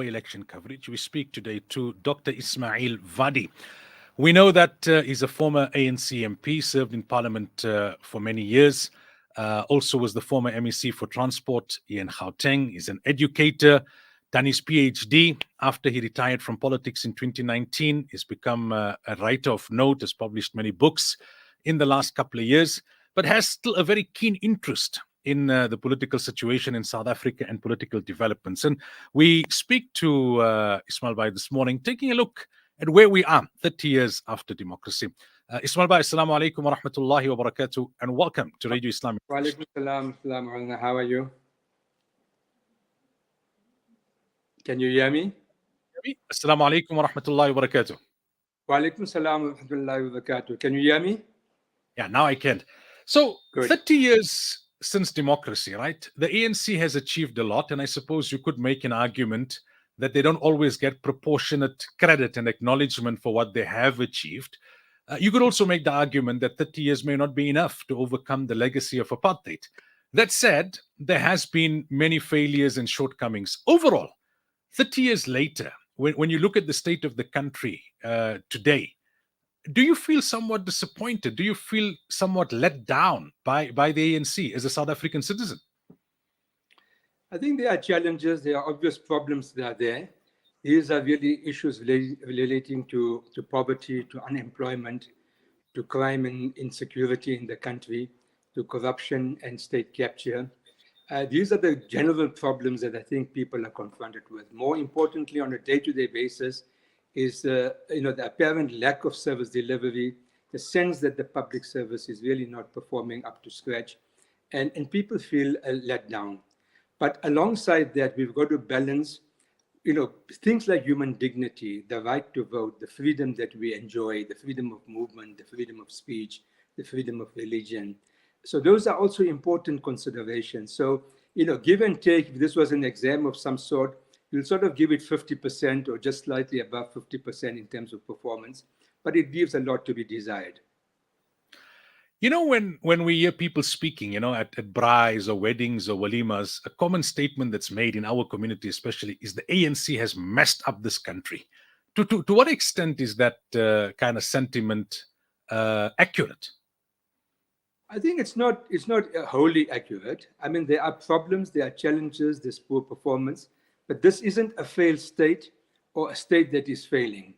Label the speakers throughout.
Speaker 1: election coverage. We speak today to Dr. Ismail Vadi. We know that he's a former ANC MP, served in Parliament for many years, also was the former MEC for Transport in Gauteng. He's an educator, done his PhD after he retired from politics in 2019. He's become a writer of note, has published many books in the last couple of years, but has still a very keen interest in the political situation in South Africa and political developments. And we speak to Ismail Bhai this morning, taking a look at where we are 30 years after democracy. Ismail Bhai, assalamu alaikum wa rahmatullahi wa barakatuh, and welcome to Radio Islamic.
Speaker 2: Wa alaikum salam. How are you? Can you hear me?
Speaker 1: Assalamu alaikum wa rahmatullahi wa barakatuh.
Speaker 2: Wa alaikum salam wa rahmatullahi wa barakatuh. Can you hear me?
Speaker 1: Yeah, now I can. So,
Speaker 2: Good.
Speaker 1: 30 years since democracy, right? The ANC has achieved a lot, and I suppose you could make an argument that they don't always get proportionate credit and acknowledgement for what they have achieved. You could also make the argument that 30 years may not be enough to overcome the legacy of apartheid. That said, there has been many failures and shortcomings. Overall, 30 years later, when you look at the state of the country today, do you feel somewhat disappointed? Do you feel somewhat let down by the ANC as a South African citizen?
Speaker 2: I think there are challenges, there are obvious problems that are there. These are really issues relating to poverty, to unemployment, to crime and insecurity in the country, to corruption and state capture. These are the general problems that I think people are confronted with. More importantly, on a day-to-day basis, is the apparent lack of service delivery, the sense that the public service is really not performing up to scratch, and people feel let down. But alongside that, we've got to balance, things like human dignity, the right to vote, the freedom that we enjoy, the freedom of movement, the freedom of speech, the freedom of religion. So those are also important considerations. So, give and take, if this was an exam of some sort, you'll sort of give it 50% or just slightly above 50% in terms of performance, but it leaves a lot to be desired.
Speaker 1: When we hear people speaking, at braais or weddings or walimas, a common statement that's made in our community especially is the ANC has messed up this country. To what extent is that kind of sentiment accurate?
Speaker 2: I think it's not wholly accurate. I mean, there are problems, there are challenges, there's poor performance, but this isn't a failed state or a state that is failing.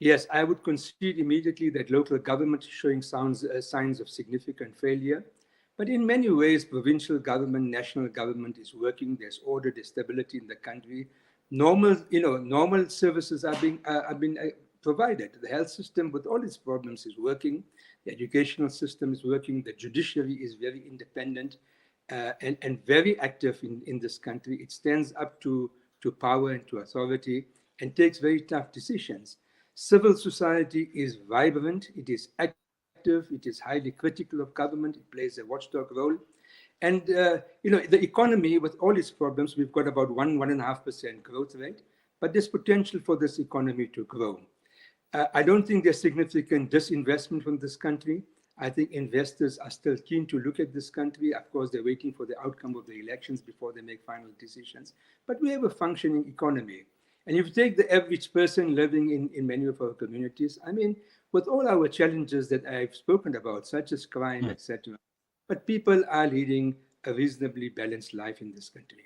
Speaker 2: Yes, I would concede immediately that local government is showing signs of significant failure, but in many ways, provincial government, national government is working. There's order, there's stability in the country. Normal services are being provided. The health system, with all its problems, is working. The educational system is working. The judiciary is very independent and very active in this country. It stands up to power and to authority and takes very tough decisions. Civil society is vibrant, it is active, it is highly critical of government, it plays a watchdog role. And, the economy, with all its problems, we've got about 1.5% growth rate, but there's potential for this economy to grow. I don't think there's significant disinvestment from this country. I think investors are still keen to look at this country. Of course, they're waiting for the outcome of the elections before they make final decisions. But we have a functioning economy. And if you take the average person living in many of our communities, I mean, with all our challenges that I've spoken about, such as crime, etc., but people are leading a reasonably balanced life in this country.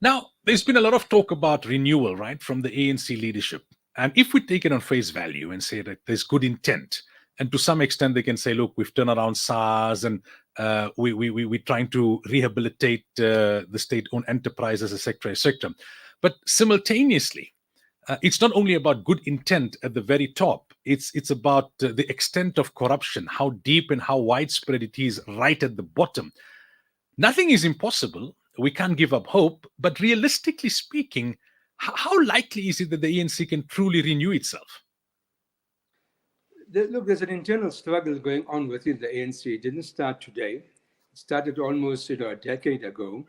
Speaker 1: Now, there's been a lot of talk about renewal, right, from the ANC leadership. And if we take it on face value and say that there's good intent, and to some extent they can say, look, we've turned around SARS and we're trying to rehabilitate the state-owned enterprises, etc., etc. But simultaneously, it's not only about good intent at the very top. It's about the extent of corruption, how deep and how widespread it is right at the bottom. Nothing is impossible. We can't give up hope. But realistically speaking, how likely is it that the ANC can truly renew itself?
Speaker 2: Look, there's an internal struggle going on within the ANC. It didn't start today. It started almost a decade ago.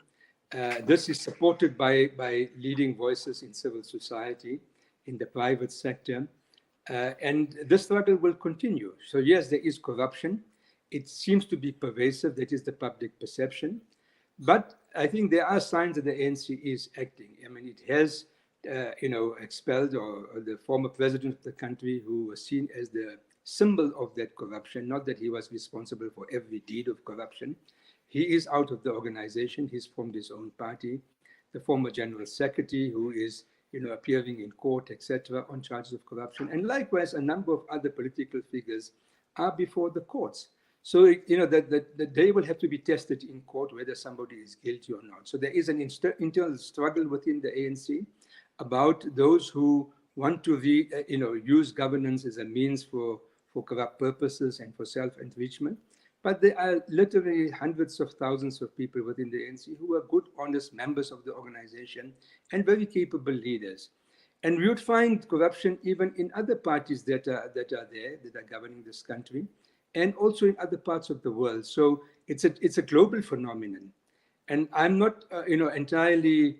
Speaker 2: This is supported by leading voices in civil society, in the private sector, and this struggle will continue. So yes, there is corruption. It seems to be pervasive. That is the public perception. But I think there are signs that the ANC is acting. I mean, it has, expelled or the former president of the country who was seen as the symbol of that corruption, not that he was responsible for every deed of corruption. He is out of the organization. He's formed his own party. The former general secretary who is, appearing in court, etc., on charges of corruption. And likewise, a number of other political figures are before the courts. So, that they will have to be tested in court whether somebody is guilty or not. So there is an internal struggle within the ANC about those who want to use governance as a means for corrupt purposes and for self-enrichment. But there are literally hundreds of thousands of people within the ANC who are good, honest members of the organization and very capable leaders. And we would find corruption even in other parties that are there, that are governing this country, and also in other parts of the world. So it's a global phenomenon. And I'm not, entirely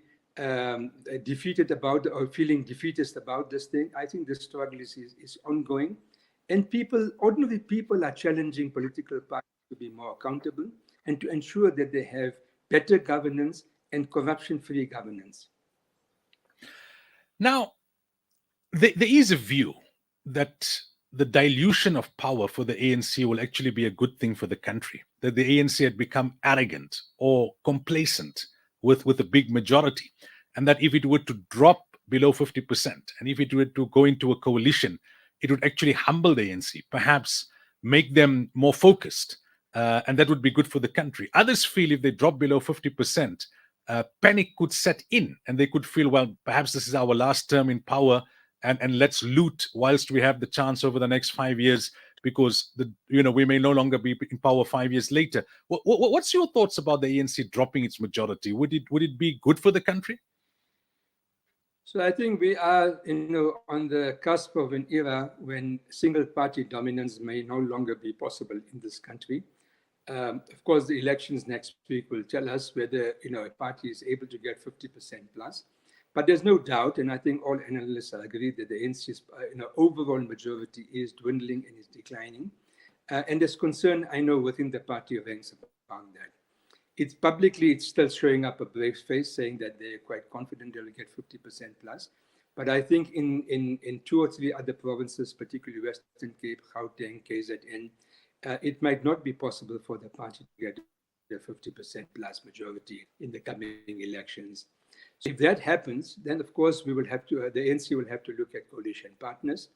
Speaker 2: defeated about or feeling defeatist about this thing. I think the struggle is ongoing. And ordinary people are challenging political parties to be more accountable and to ensure that they have better governance and corruption-free governance.
Speaker 1: Now, there is a view that the dilution of power for the ANC will actually be a good thing for the country, that the ANC had become arrogant or complacent with a big majority, and that if it were to drop below 50%, and if it were to go into a coalition, it would actually humble the ANC, perhaps make them more focused, and that would be good for the country. Others feel if they drop below 50%, panic could set in, and they could feel, well, perhaps this is our last term in power, and let's loot whilst we have the chance over the next 5 years, because we may no longer be in power 5 years later. What's your thoughts about the ANC dropping its majority? Would it be good for the country?
Speaker 2: So I think we are, on the cusp of an era when single-party dominance may no longer be possible in this country. Of course, the elections next week will tell us whether a party is able to get 50% plus. But there's no doubt, and I think all analysts agree, that the ANC's overall majority is dwindling and is declining. And there's concern, I know, within the party ranks about that. It's still showing up a brave face, saying that they're quite confident they'll get 50% plus. But I think in 2 or 3 other provinces, particularly Western Cape, Gauteng, KZN, it might not be possible for the party to get a 50% plus majority in the coming elections. So if that happens, then of course the ANC will have to look at coalition partners.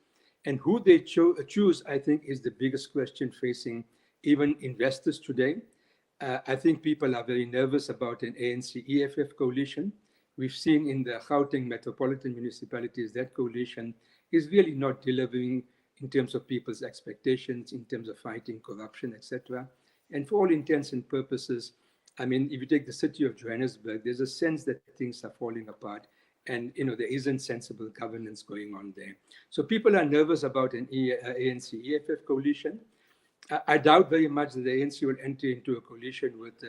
Speaker 2: And who they choose, I think, is the biggest question facing even investors today. I think people are very nervous about an ANC-EFF coalition. We've seen in the Gauteng metropolitan municipalities that coalition is really not delivering in terms of people's expectations, in terms of fighting corruption, etc. And for all intents and purposes, I mean, if you take the city of Johannesburg, there's a sense that things are falling apart and, there isn't sensible governance going on there. So people are nervous about an ANC-EFF coalition. I doubt very much that the ANC will enter into a coalition with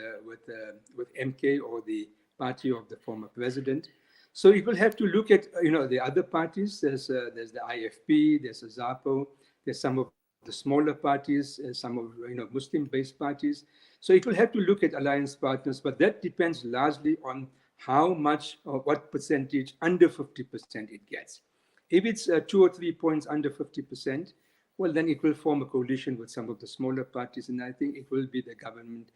Speaker 2: MK or the party of the former president. So it will have to look at the other parties. There's the IFP, there's a ZAPO, there's some of the smaller parties, some of Muslim-based parties. So it will have to look at alliance partners, but that depends largely on how much or what percentage under 50% it gets. If it's 2 or 3 points under 50%, well, then it will form a coalition with some of the smaller parties, and I think it will be the government,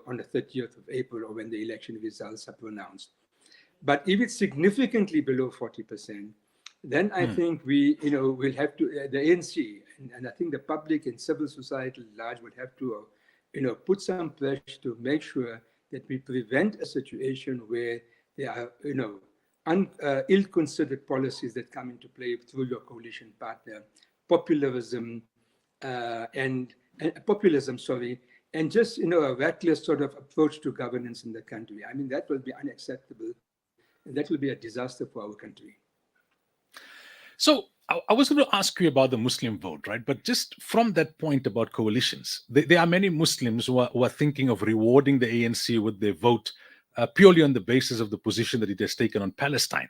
Speaker 2: on the 30th of April or when the election results are pronounced. But if it's significantly below 40%, then I think we'll have to, the ANC, and I think the public and civil society at large would have to, put some pressure to make sure that we prevent a situation where there are, ill-considered policies that come into play through your coalition partner, populism, and just, a reckless sort of approach to governance in the country. I mean, that will be unacceptable, and that will be a disaster for our country.
Speaker 1: So I was going to ask you about the Muslim vote, right? But just from that point about coalitions, there are many Muslims who are thinking of rewarding the ANC with their vote purely on the basis of the position that it has taken on Palestine.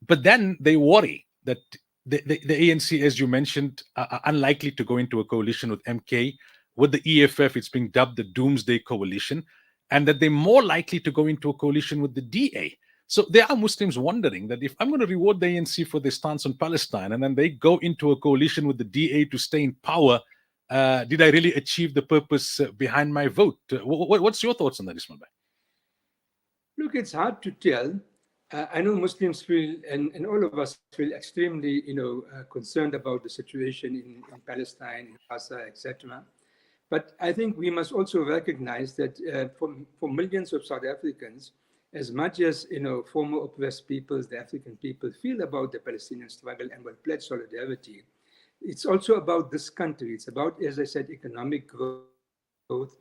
Speaker 1: But then they worry that the ANC, as you mentioned, are unlikely to go into a coalition with MK. With the EFF, it's being dubbed the Doomsday Coalition. and that they're more likely to go into a coalition with the DA. So there are Muslims wondering that if I'm going to reward the ANC for their stance on Palestine and then they go into a coalition with the DA to stay in power, did I really achieve the purpose behind my vote? What's your thoughts on that, Ismail Bhai?
Speaker 2: Look, it's hard to tell. I know Muslims feel, and all of us feel extremely, concerned about the situation in Palestine, in Gaza, etc. But I think we must also recognize that for millions of South Africans, as much as former oppressed peoples, the African people, feel about the Palestinian struggle and will pledge solidarity, it's also about this country. It's about, as I said, economic growth,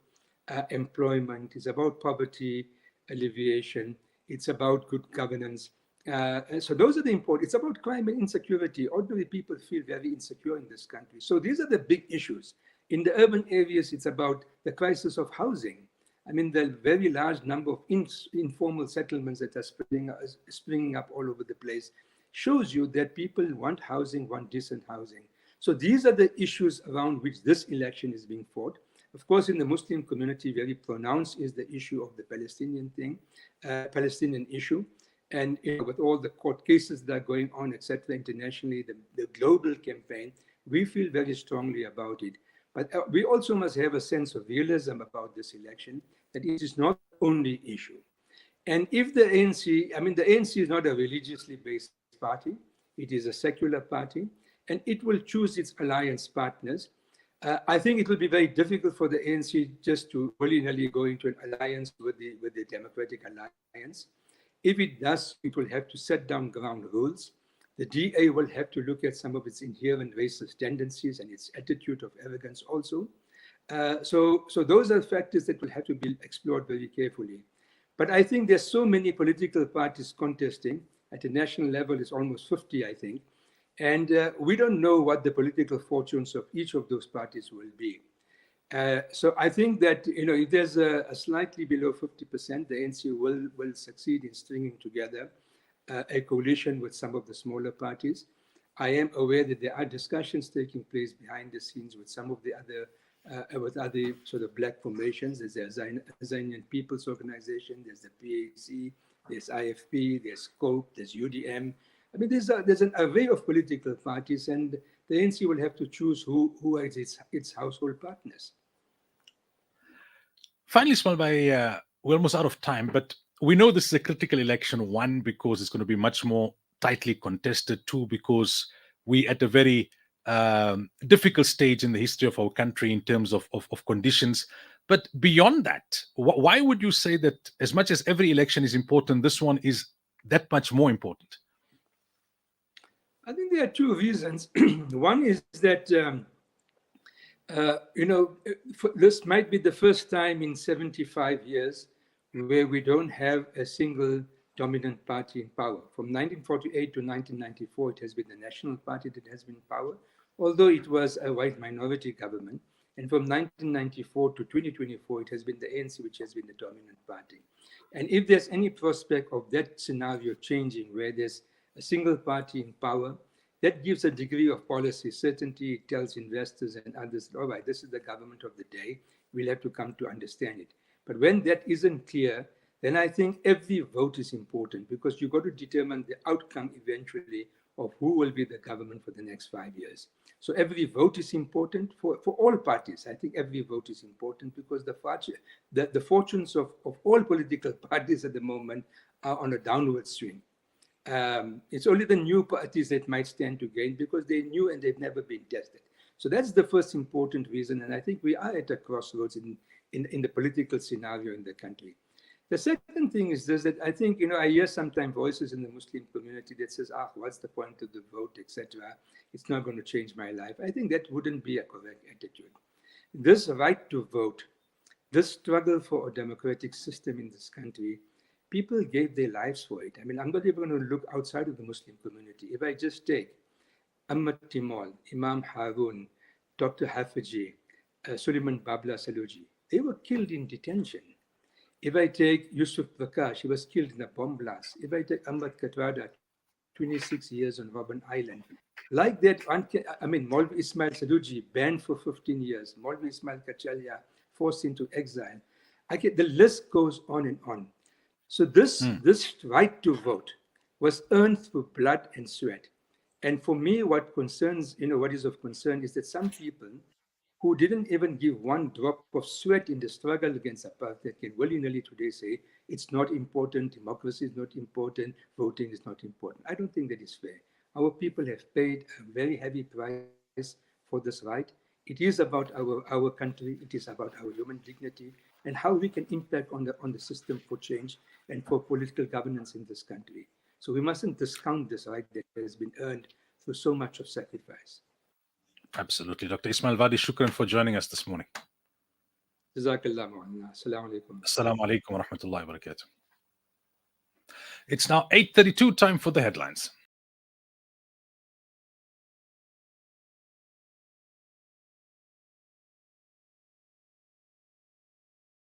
Speaker 2: employment. It's about poverty alleviation. It's about good governance. So those are the important. It's about crime and insecurity. Ordinary people feel very insecure in this country. So these are the big issues. In the urban areas, it's about the crisis of housing. I mean, the very large number of informal settlements that are springing up all over the place shows you that people want housing, want decent housing. So these are the issues around which this election is being fought. Of course, in the Muslim community, very pronounced is the issue of the Palestinian issue. And with all the court cases that are going on, etc., internationally, the global campaign, we feel very strongly about it. But we also must have a sense of realism about this election, that it is not the only issue. And if the ANC, I mean, the ANC is not a religiously based party, it is a secular party, and it will choose its alliance partners. I think it will be very difficult for the ANC just to willy-nilly go into an alliance with the Democratic Alliance. If it does, it will have to set down ground rules. The DA will have to look at some of its inherent racist tendencies and its attitude of arrogance also. So those are factors that will have to be explored very carefully. But I think there's so many political parties contesting. At the national level, it's almost 50, I think. And we don't know what the political fortunes of each of those parties will be. So I think that if there's a slightly below 50%, the ANC will succeed in stringing together a coalition with some of the smaller parties. I am aware that there are discussions taking place behind the scenes with some of the other sort of black formations. There's the Azanian People's Organization, there's the PAC, there's IFP, there's COPE, there's UDM. I mean, there's an array of political parties, and the ANC will have to choose who are its household partners.
Speaker 1: Finally, Ismail Bhai, we're almost out of time, but we know this is a critical election, one, because it's going to be much more tightly contested, two, because we're at a very difficult stage in the history of our country in terms of conditions. But beyond that, why would you say that as much as every election is important, this one is that much more important?
Speaker 2: I think there are two reasons. One is that, this might be the first time in 75 years where we don't have a single dominant party in power. From 1948 to 1994, it has been the National Party that has been in power, although it was a white minority government. And from 1994 to 2024, it has been the ANC which has been the dominant party. And if there's any prospect of that scenario changing, where there's a single party in power, that gives a degree of policy certainty. It tells investors and others, all right, this is the government of the day. We'll have to come to understand it. But when that isn't clear, then I think every vote is important, because you've got to determine the outcome eventually of who will be the government for the next 5 years. So every vote is important for all parties. I think every vote is important, because the fortunes of all political parties at the moment are on a downward swing. It's only the new parties that might stand to gain, because they're new and they've never been tested. So that's the first important reason. And I think we are at a crossroads in the political scenario in the country. The second thing is this, that I think, I hear sometimes voices in the Muslim community that says, what's the point of the vote, etc. It's not going to change my life. I think that wouldn't be a correct attitude. This right to vote, this struggle for a democratic system in this country, people gave their lives for it. I mean, I'm not even going to look outside of the Muslim community. If I just take Ahmad Timol, Imam Harun, Dr. Hafiji, Suleiman Babla Saluji, they were killed in detention. If I take Yusuf Prakash, he was killed in a bomb blast. If I take Ahmad Katwada, 26 years on Robben Island. Like that, I mean, Maulvi Ismail Saluji, banned for 15 years. Maulvi Ismail Kachalia, forced into exile. The list goes on and on. So this right to vote was earned through blood and sweat. And for me, what is of concern is that some people who didn't even give one drop of sweat in the struggle against apartheid can willy-nilly today say it's not important, democracy is not important, voting is not important. I don't think that is fair. Our people have paid a very heavy price for this right. It is about our country, it is about our human dignity, and how we can impact on the system for change and for political governance in this country. So we mustn't discount this right that has been earned through so much of sacrifice.
Speaker 1: Absolutely. Dr. Ismail Vadi, shukran for joining us this morning.
Speaker 2: Jazakallah Mawlana. Assalamu alaikum.
Speaker 1: Assalamu alaikum wa rahmatullahi wa barakatuh. It's now 8:32, time for the headlines.